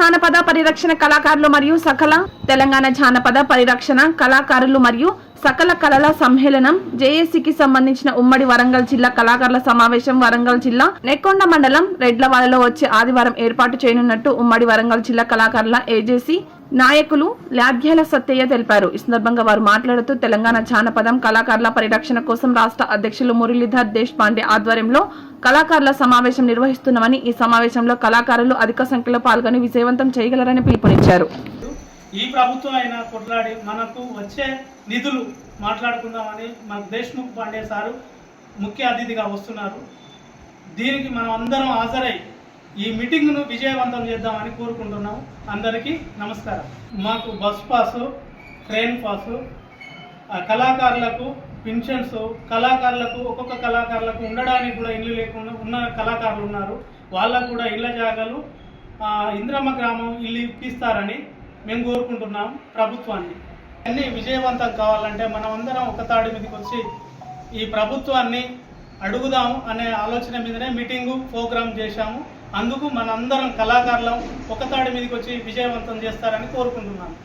జానపద పరిరక్షణ కళాకారులు మరియు సకల తెలంగాణ జానపద పరిరక్షణ కళాకారులు మరియు సకల కళల సమ్మేళనం జేఏసీకి సంబంధించిన ఉమ్మడి వరంగల్ జిల్లా కళాకారుల సమావేశం వరంగల్ జిల్లా నెక్కొండ మండలం రెడ్లవాడలో వచ్చే ఆదివారం ఏర్పాటు చేయనున్నట్టు ఉమ్మడి వరంగల్ జిల్లా కళాకారుల ఏజేసీ నాయకులు ల్యాద్యాల సత్తయ్య తెలిపారు. ఈ సందర్భంగా వారు మాట్లాడుతూ తెలంగాణ జానపదం కళాకారుల పరిరక్షణ కోసం రాష్ట్ర అధ్యక్షులు మురళీధర్ దేశ్ పాండే ఆధ్వర్యంలో కళాకారుల సమావేశం నిర్వహిస్తున్నామని, ఈ సమావేశంలో కళాకారులు అధిక సంఖ్యలో పాల్గొని విజయవంతం చేయగలరని పిలుపునిచ్చారు. ఈ ప్రభుత్వం అయినా కొట్లాడి మనకు వచ్చే నిధులు మాట్లాడుకుందామని మన దేశ్ముఖ్ పాండే సారు ముఖ్య అతిథిగా వస్తున్నారు. దీనికి మనం అందరం హాజరై ఈ మీటింగ్ను విజయవంతం చేద్దామని కోరుకుంటున్నాం. అందరికీ నమస్కారం. మాకు బస్ పాసు, ట్రైన్ పాసు, కళాకారులకు పెన్షన్స్, కళాకారులకు ఒక్కొక్క కళాకారులకు ఉండడానికి కూడా ఇల్లు లేకుండా ఉన్న కళాకారులు ఉన్నారు. వాళ్ళకు కూడా ఇళ్ల జాగాలు ఇంద్రమ్మ గ్రామం ఇల్లు ఇప్పిస్తారని మేము కోరుకుంటున్నాం ప్రభుత్వాన్ని. అన్నీ విజయవంతం కావాలంటే మనం అందరం ఒక తాడి మీదకి వచ్చి ఈ ప్రభుత్వాన్ని అడుగుదాము అనే ఆలోచన మీదనే మీటింగు ప్రోగ్రాం చేశాము. అందుకు మనందరం కళాకారులం ఒక తాడి మీదకి వచ్చి విజయవంతం చేస్తారని కోరుకుంటున్నాను.